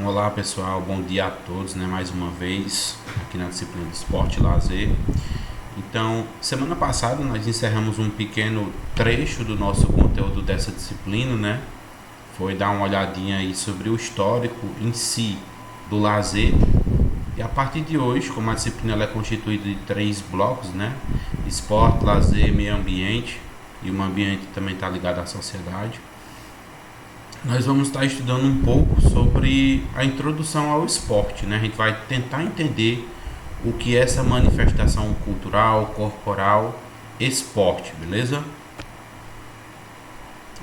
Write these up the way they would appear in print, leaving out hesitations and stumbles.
Olá pessoal, bom dia a todos, né? Mais uma vez aqui na disciplina de Esporte e Lazer. Então, semana passada nós encerramos um pequeno trecho do nosso conteúdo dessa disciplina, né? Foi dar uma olhadinha aí sobre o histórico em si do lazer. E a partir de hoje, como a disciplina ela é constituída de 3 blocos, né? Esporte, lazer, meio ambiente. E o meio ambiente também está ligado à sociedade. Nós vamos estar estudando um pouco sobre a introdução ao esporte, né? A gente vai tentar entender o que é essa manifestação cultural, corporal, esporte, beleza?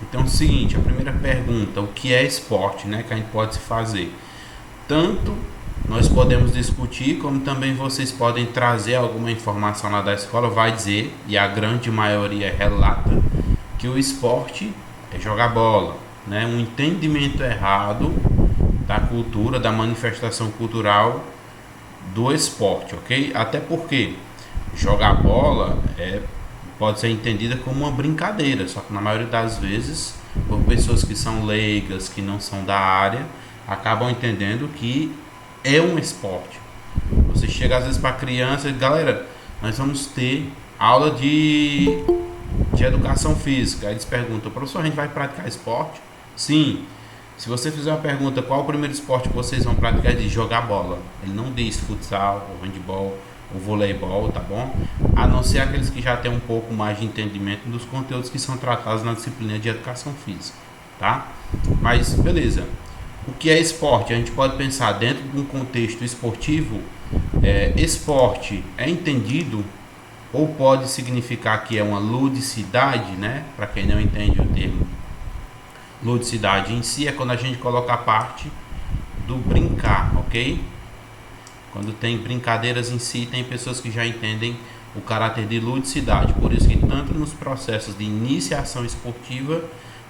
Então é o seguinte, a primeira pergunta, o que é esporte, né? Que a gente pode se fazer. Tanto nós podemos discutir, como também vocês podem trazer alguma informação lá da escola, vai dizer, e a grande maioria relata, que o esporte é jogar bola, né? Um entendimento errado da cultura, da manifestação cultural do esporte, ok? Até porque jogar bola pode ser entendida como uma brincadeira, só que na maioria das vezes, por pessoas que são leigas, que não são da área, acabam entendendo que é um esporte. Você chega às vezes para a criança e diz, galera, nós vamos ter aula de educação física. Aí eles perguntam, professor, a gente vai praticar esporte? Sim. Se você fizer uma pergunta, qual é o primeiro esporte que vocês vão praticar? Ele diz jogar bola. Ele não diz futsal, ou handebol, ou voleibol, tá bom? A não ser aqueles que já têm um pouco mais de entendimento dos conteúdos que são tratados na disciplina de educação física, tá? Mas, beleza. O que é esporte? A gente pode pensar dentro de um contexto esportivo. Esporte é entendido ou pode significar que é uma ludicidade, né? Para quem não entende o termo, ludicidade em si é quando a gente coloca a parte do brincar, ok? Quando tem brincadeiras em si, tem pessoas que já entendem o caráter de ludicidade. Por isso que tanto nos processos de iniciação esportiva,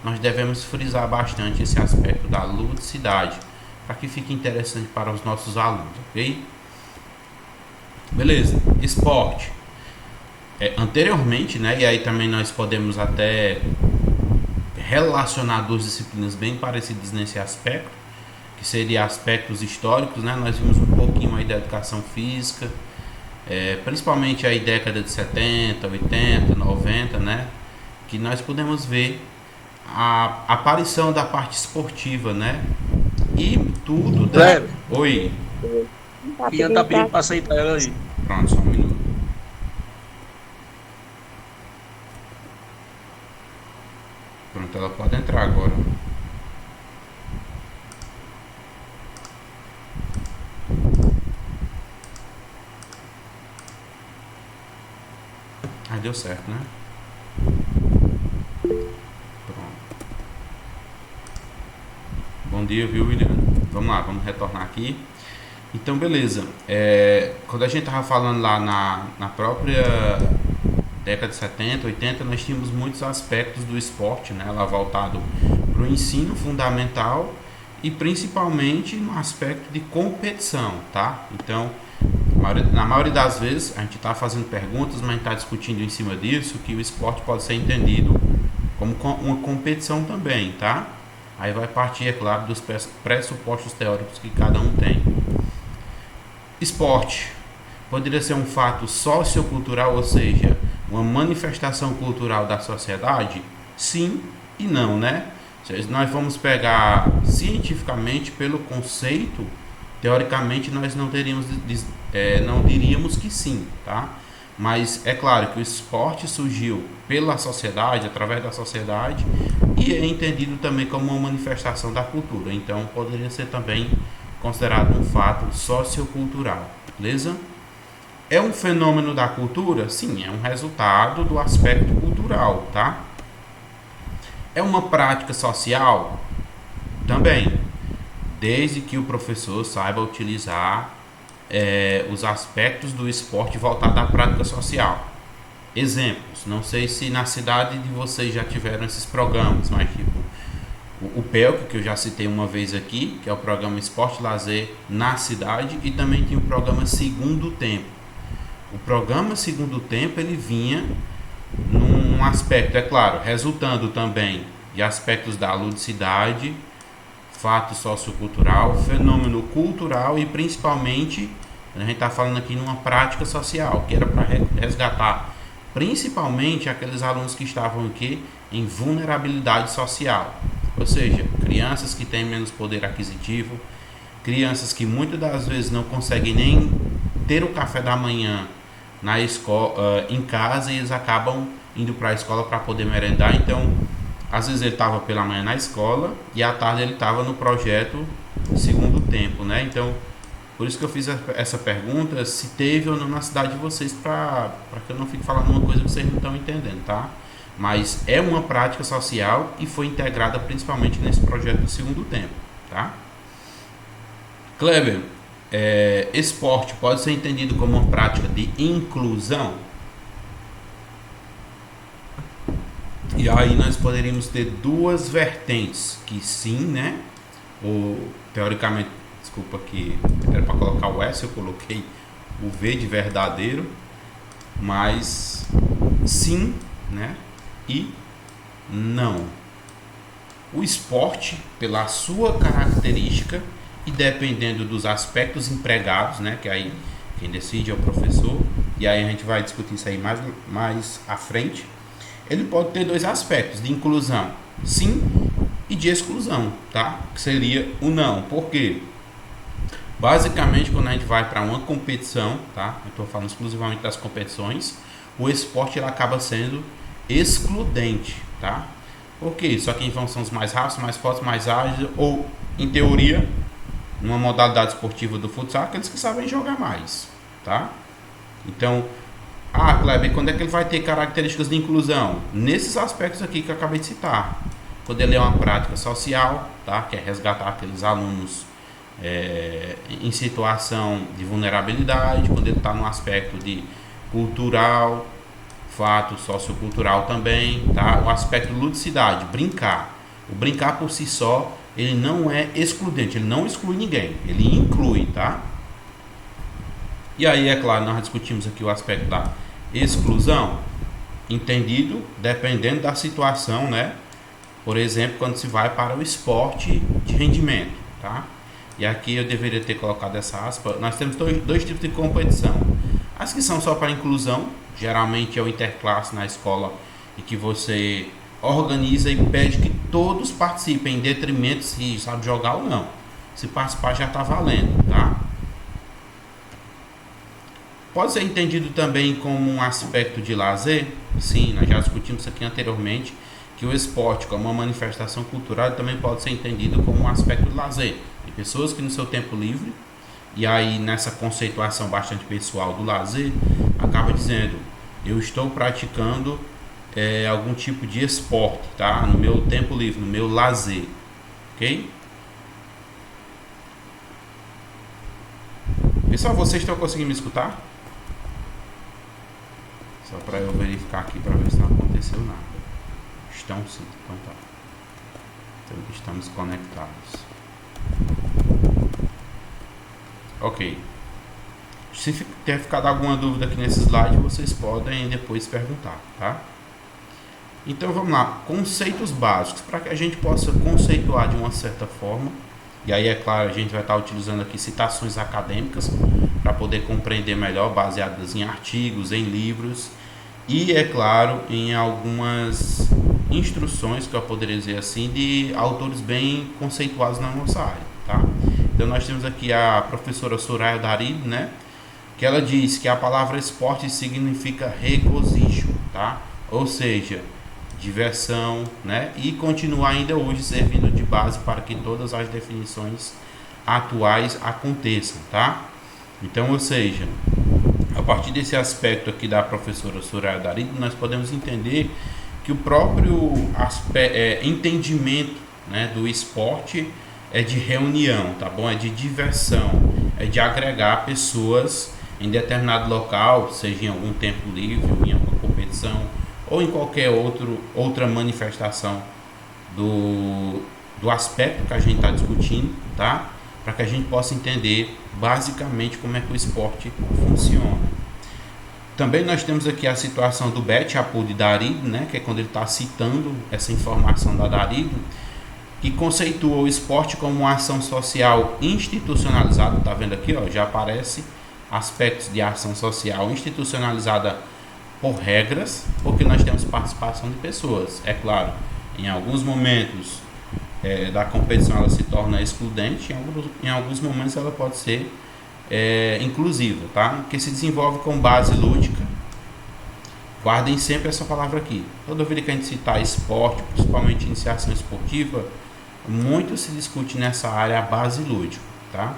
nós devemos frisar bastante esse aspecto da ludicidade, para que fique interessante para os nossos alunos, ok? Beleza, esporte. Anteriormente, né, e aí também nós podemos até relacionar duas disciplinas bem parecidas nesse aspecto, que seria aspectos históricos, né? Nós vimos um pouquinho aí da educação física, principalmente aí década de 70, 80, 90, né? Que nós podemos ver a aparição da parte esportiva, né? E tudo da... Oi. Ian tá pedindo pra aceitar ela aí. Pronto, só um minuto. Pronto, ela pode entrar agora. Ah, deu certo, né? Pronto. Bom dia, viu, William? Vamos lá, vamos retornar aqui. Então, beleza. Quando a gente tava falando lá na própria década de 70, 80, nós tínhamos muitos aspectos do esporte, né? Lá voltado para o ensino fundamental e principalmente no aspecto de competição, tá? Então, na maioria das vezes, a gente está fazendo perguntas, mas a gente está discutindo em cima disso, que o esporte pode ser entendido como uma competição também, tá? Aí vai partir, é claro, dos pressupostos teóricos que cada um tem. Esporte poderia ser um fato sociocultural, ou seja, uma manifestação cultural da sociedade? Sim e não, né? Se nós vamos pegar cientificamente pelo conceito, teoricamente nós não diríamos que sim, tá? Mas é claro que o esporte surgiu pela sociedade, através da sociedade, e é entendido também como uma manifestação da cultura. Então poderia ser também considerado um fato sociocultural, beleza? É um fenômeno da cultura? Sim, é um resultado do aspecto cultural, tá? É uma prática social? Também, desde que o professor saiba utilizar os aspectos do esporte voltado à prática social. Exemplos, não sei se na cidade de vocês já tiveram esses programas, mas tipo o PELC, que eu já citei uma vez aqui, que é o programa Esporte e Lazer na cidade, e também tem o programa Segundo Tempo. O programa Segundo Tempo, ele vinha num aspecto, é claro, resultando também de aspectos da ludicidade, fato sociocultural, fenômeno cultural e principalmente, a gente está falando aqui numa prática social, que era para resgatar principalmente aqueles alunos que estavam aqui em vulnerabilidade social, ou seja, crianças que têm menos poder aquisitivo, crianças que muitas das vezes não conseguem nem ter o café da manhã na escola, em casa, e eles acabam indo para a escola para poder merendar. Então, às vezes ele estava pela manhã na escola e à tarde ele estava no projeto segundo tempo, né? Então, por isso que eu fiz essa pergunta, se teve ou não na cidade de vocês, para que eu não fique falando uma coisa que vocês não estão entendendo, tá? Mas é uma prática social e foi integrada principalmente nesse projeto do segundo tempo, tá? Kleber, esporte pode ser entendido como uma prática de inclusão? E aí nós poderíamos ter duas vertentes, que sim, né? Ou teoricamente, desculpa que era para colocar o S, eu coloquei o V de verdadeiro, mas sim, né? E não. O esporte, pela sua característica e dependendo dos aspectos empregados, né? Que aí quem decide é o professor, e aí a gente vai discutir isso aí mais à frente. Ele pode ter dois aspectos, de inclusão, sim, e de exclusão, tá? Que seria o não. Por quê? Basicamente, quando a gente vai para uma competição, tá? Eu estou falando exclusivamente das competições, o esporte ele acaba sendo excludente, tá? Por quê? Só quem vão são os mais rápidos, mais fortes, mais ágeis, ou, em teoria, numa modalidade esportiva do futsal, aqueles que sabem jogar mais, tá? Então, Kleber, quando é que ele vai ter características de inclusão? Nesses aspectos aqui que eu acabei de citar. Quando ele é uma prática social, tá? Que é resgatar aqueles alunos em situação de vulnerabilidade, quando ele está no aspecto de cultural, fato sociocultural também, tá? O aspecto ludicidade, brincar. O brincar por si só, ele não é excludente, ele não exclui ninguém, ele inclui, tá? E aí, é claro, nós discutimos aqui o aspecto da exclusão, entendido dependendo da situação, né? Por exemplo, quando se vai para o esporte de rendimento, tá? E aqui eu deveria ter colocado essa aspa. Nós temos dois tipos de competição. As que são só para inclusão, geralmente é o interclasse na escola, e que você organiza e pede que todos participem, em detrimento se sabe jogar ou não. Se participar já está valendo, tá? Pode ser entendido também como um aspecto de lazer? Sim, nós já discutimos isso aqui anteriormente, que o esporte, como uma manifestação cultural, também pode ser entendido como um aspecto de lazer. Tem pessoas que no seu tempo livre, e aí nessa conceituação bastante pessoal do lazer, acaba dizendo, eu estou praticando algum tipo de esporte, tá? No meu tempo livre, no meu lazer, ok? Pessoal, vocês estão conseguindo me escutar? Só para eu verificar aqui para ver se não aconteceu nada. Estão sim, então tá. Então estamos conectados. Ok. Se ter ficado alguma dúvida aqui nesse slide, vocês podem depois perguntar, tá? Então vamos lá, conceitos básicos, para que a gente possa conceituar de uma certa forma. E aí, é claro, a gente vai estar utilizando aqui citações acadêmicas para poder compreender melhor, baseadas em artigos, em livros e, é claro, em algumas instruções, que eu poderia dizer assim, de autores bem conceituados na nossa área, tá? Então nós temos aqui a professora Soraya Daride, né? Que ela diz que a palavra esporte significa regozijo, tá? Ou seja, diversão, né? E continua ainda hoje servindo de base para que todas as definições atuais aconteçam, tá? Então, ou seja, a partir desse aspecto aqui da professora Soraya Daride, nós podemos entender que o próprio entendimento, né, do esporte é de reunião, tá bom? É de diversão, é de agregar pessoas em determinado local, seja em algum tempo livre, ou em alguma competição, ou em qualquer outra manifestação do aspecto que a gente está discutindo, tá? Para que a gente possa entender basicamente como é que o esporte funciona. Também nós temos aqui a situação do Bet Apud Daride, né? Que é quando ele está citando essa informação da Daride, que conceitua o esporte como uma ação social institucionalizada. Tá vendo aqui, ó, já aparece aspectos de ação social institucionalizada por regras, porque nós temos participação de pessoas. É claro, em alguns momentos da competição ela se torna excludente, em alguns momentos ela pode ser inclusiva, tá? Que se desenvolve com base lúdica. Guardem sempre essa palavra aqui. Toda vez que a gente citar esporte, principalmente iniciação esportiva, muito se discute nessa área a base lúdica, tá?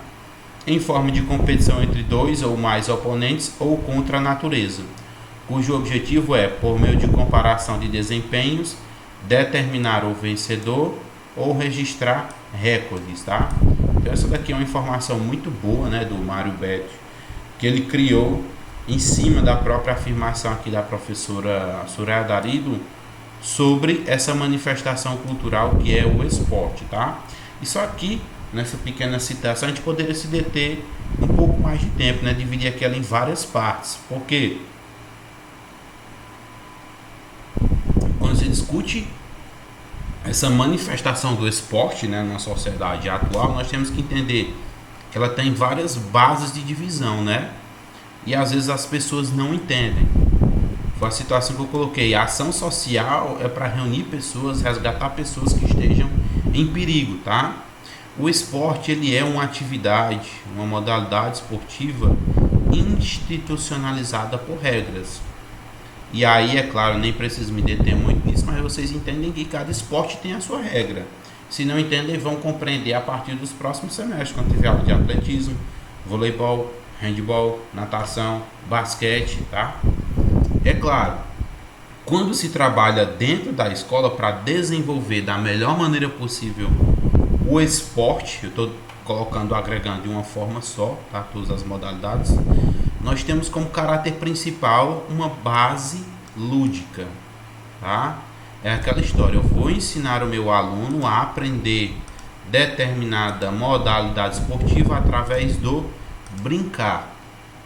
Em forma de competição entre dois ou mais oponentes ou contra a natureza, cujo objetivo é, por meio de comparação de desempenhos, determinar o vencedor ou registrar recordes, tá? Então essa daqui é uma informação muito boa, né, do Mário Betti, que ele criou em cima da própria afirmação aqui da professora Soraya Darido sobre essa manifestação cultural que é o esporte, tá? Isso aqui, nessa pequena citação, a gente poderia se deter um pouco mais de tempo, né? Dividir aquela em várias partes, porque quando se discute essa manifestação do esporte, né, na sociedade atual, nós temos que entender que ela tem várias bases de divisão, né? E às vezes as pessoas não entendem. Foi a situação que eu coloquei. A ação social é para reunir pessoas, resgatar pessoas que estejam em perigo, tá? O esporte, ele é uma atividade, uma modalidade esportiva institucionalizada por regras. E aí, é claro, nem preciso me deter muito nisso, mas vocês entendem que cada esporte tem a sua regra. Se não entendem, vão compreender a partir dos próximos semestres, quando tiver aula de atletismo, voleibol, handebol, natação, basquete, tá? É claro, quando se trabalha dentro da escola para desenvolver da melhor maneira possível o esporte, eu estou colocando, agregando de uma forma só, tá? Todas as modalidades, nós temos como caráter principal uma base lúdica, tá? É aquela história, eu vou ensinar o meu aluno a aprender determinada modalidade esportiva através do brincar,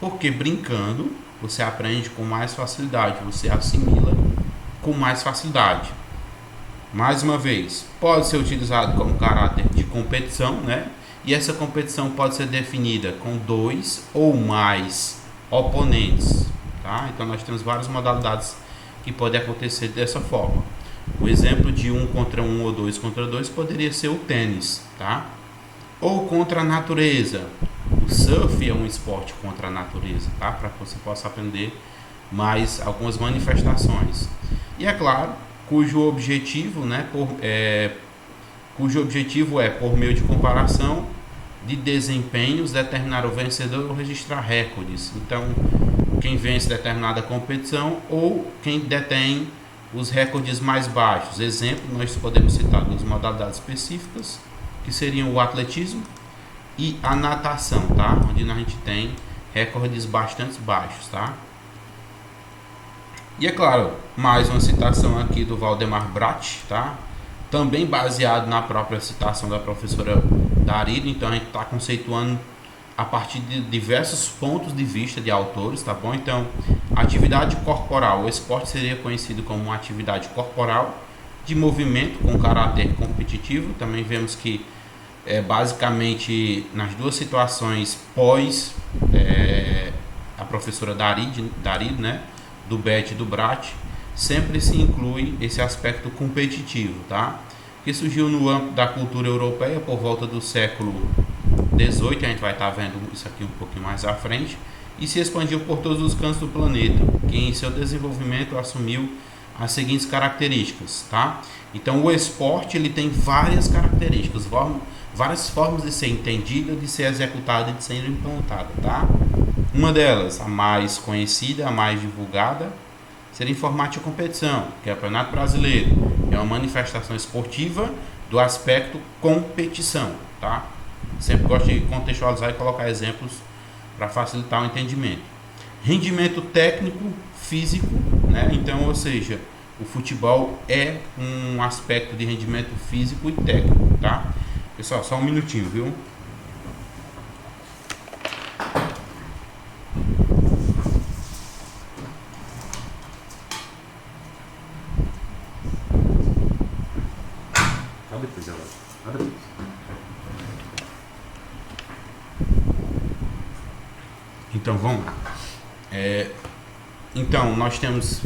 porque brincando você aprende com mais facilidade, você assimila com mais facilidade. Mais uma vez, pode ser utilizado como caráter de competição, né? E essa competição pode ser definida com 2 ou mais oponentes, tá? Então nós temos várias modalidades que podem acontecer dessa forma. O exemplo de 1 contra 1 ou 2 contra 2 poderia ser o tênis, tá? Ou contra a natureza. O surf é um esporte contra a natureza, tá? Para que você possa aprender mais algumas manifestações. E é claro, cujo objetivo é, por meio de comparação de desempenhos, determinar o vencedor ou registrar recordes. Então, quem vence determinada competição ou quem detém os recordes mais baixos. Exemplo, nós podemos citar duas modalidades específicas, que seriam o atletismo e a natação, tá? Onde a gente tem recordes bastante baixos, tá? E é claro, mais uma citação aqui do Valdemar Bratti, tá? Também baseado na própria citação da professora Darido. Então a gente está conceituando a partir de diversos pontos de vista de autores, tá bom? Então, atividade corporal, o esporte seria conhecido como uma atividade corporal de movimento com caráter competitivo. Também vemos que basicamente nas duas situações pós a professora Darido, né, do Betti e do Bratti, sempre se inclui esse aspecto competitivo, tá? Que surgiu no âmbito da cultura europeia por volta do século XVIII, a gente vai estar vendo isso aqui um pouquinho mais à frente, e se expandiu por todos os cantos do planeta, que em seu desenvolvimento assumiu as seguintes características, tá? Então o esporte ele tem várias características, várias formas de ser entendida, de ser executada e de ser implantada, tá? Uma delas, a mais conhecida, a mais divulgada, seria em formato de competição. O Campeonato Brasileiro é uma manifestação esportiva do aspecto competição, tá? Sempre gosto de contextualizar e colocar exemplos para facilitar o entendimento. Rendimento técnico, físico, né? Então, ou seja, o futebol é um aspecto de rendimento físico e técnico, tá? Pessoal, só um minutinho, viu? Depois ela Então vamos lá. Então nós temos,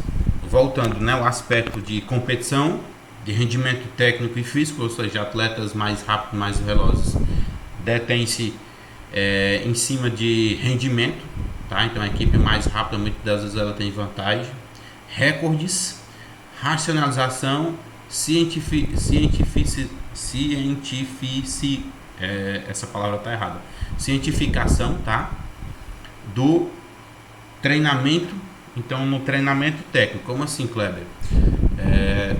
voltando, né, o aspecto de competição, de rendimento técnico e físico, ou seja, atletas mais rápidos, mais velozes, detém-se em cima de rendimento, tá? Então a equipe mais rápida, muitas das vezes ela tem vantagem. Recordes, racionalização, essa palavra tá errada. Cientificação, tá? Do treinamento. Então no treinamento técnico, como assim, Kleber?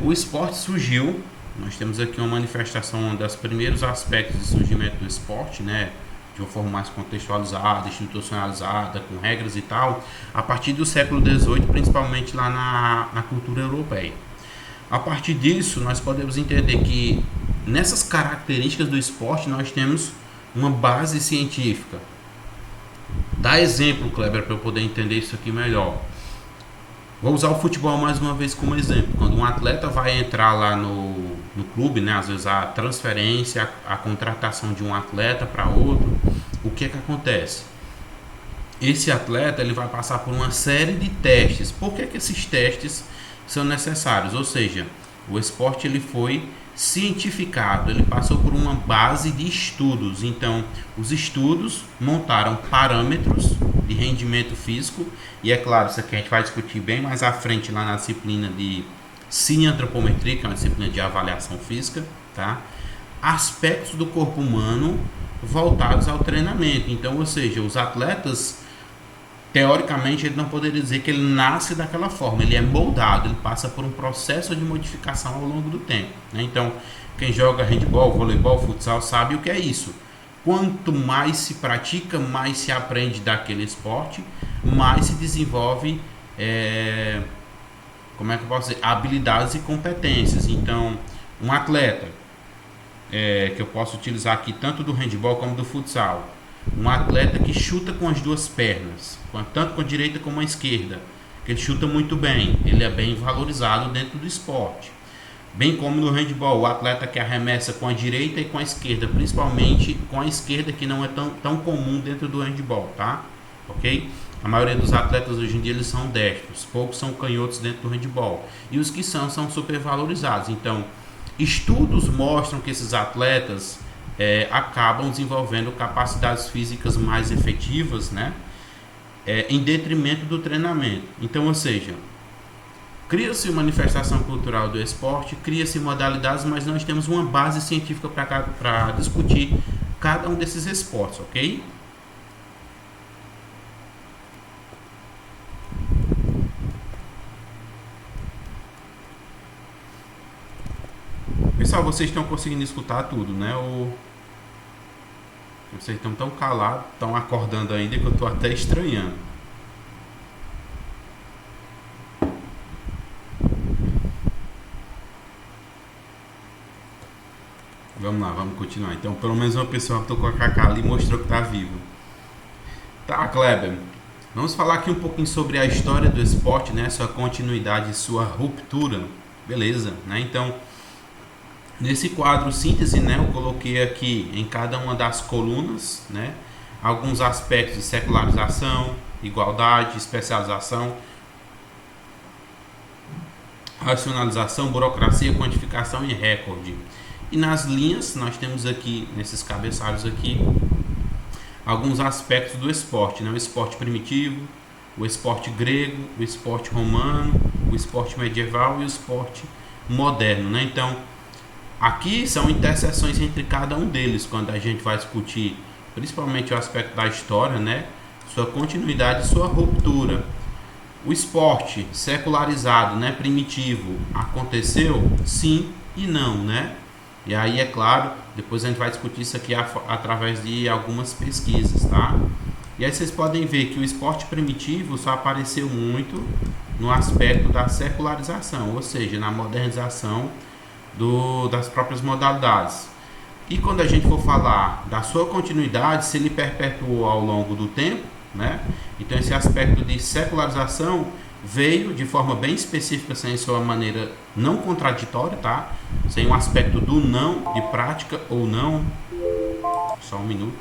O esporte surgiu, nós temos aqui uma manifestação, um dos primeiros aspectos de surgimento do esporte, né, de uma forma mais contextualizada, institucionalizada, com regras e tal, a partir do século XVIII, principalmente lá na cultura europeia. A partir disso, nós podemos entender que nessas características do esporte nós temos uma base científica. Dá exemplo, Kleber, para eu poder entender isso aqui melhor. Vou usar o futebol mais uma vez como exemplo. Quando um atleta vai entrar lá no clube, né, às vezes a transferência, a contratação de um atleta para outro, o que acontece? Esse atleta ele vai passar por uma série de testes. Por que esses testes são necessários? Ou seja, o esporte ele foi cientificado, ele passou por uma base de estudos. Então, os estudos montaram parâmetros de rendimento físico, e é claro, isso aqui a gente vai discutir bem mais à frente lá na disciplina de cineantropometria, que é uma disciplina de avaliação física, tá? Aspectos do corpo humano voltados ao treinamento. Então, ou seja, os atletas, teoricamente, ele não poderia dizer que ele nasce daquela forma, ele é moldado, ele passa por um processo de modificação ao longo do tempo, né? Então, quem joga handebol, voleibol, futsal sabe o que é isso. Quanto mais se pratica, mais se aprende daquele esporte, mais se desenvolve, como é que eu posso dizer, habilidades e competências. Então, um atleta, que eu posso utilizar aqui tanto do handebol como do futsal, um atleta que chuta com as duas pernas, tanto com a direita como a esquerda, que ele chuta muito bem, ele é bem valorizado dentro do esporte. Bem como no handebol, o atleta que arremessa com a direita e com a esquerda, principalmente com a esquerda, que não é tão comum dentro do handebol, tá? Ok? A maioria dos atletas hoje em dia eles são destros, poucos são canhotos dentro do handebol, e os que são super valorizados. Então, estudos mostram que esses atletas acabam desenvolvendo capacidades físicas mais efetivas, né? Em detrimento do treinamento. Então, ou seja, cria-se manifestação cultural do esporte, cria-se modalidades, mas nós temos uma base científica para discutir cada um desses esportes, ok? Pessoal, vocês estão conseguindo escutar tudo, né? Vocês estão tão calados, estão acordando ainda, que eu estou até estranhando. Vamos lá, vamos continuar. Então, pelo menos uma pessoa que estou com a Cacá ali mostrou que está vivo. Tá, Kleber. Vamos falar aqui um pouquinho sobre a história do esporte, né? Sua continuidade e sua ruptura. Beleza, né? Então, nesse quadro síntese, né, eu coloquei aqui em cada uma das colunas, né, alguns aspectos de secularização, igualdade, especialização, racionalização, burocracia, quantificação e recorde. E nas linhas nós temos aqui, nesses cabeçalhos aqui, alguns aspectos do esporte, né? O esporte primitivo, o esporte grego, o esporte romano, o esporte medieval e o esporte moderno, né? Então, aqui são interseções entre cada um deles, quando a gente vai discutir principalmente o aspecto da história, né? Sua continuidade e sua ruptura. O esporte secularizado, né? Primitivo, aconteceu? Sim e não, né? E aí, é claro, depois a gente vai discutir isso aqui através de algumas pesquisas, tá? E aí vocês podem ver que o esporte primitivo só apareceu muito no aspecto da secularização, ou seja, na modernização das próprias modalidades. E quando a gente for falar da sua continuidade, se ele perpetuou ao longo do tempo, né? Então esse aspecto de secularização veio de forma bem específica, sem sua maneira não contraditória, tá? Sem um aspecto do não, de prática ou não. Só um minuto.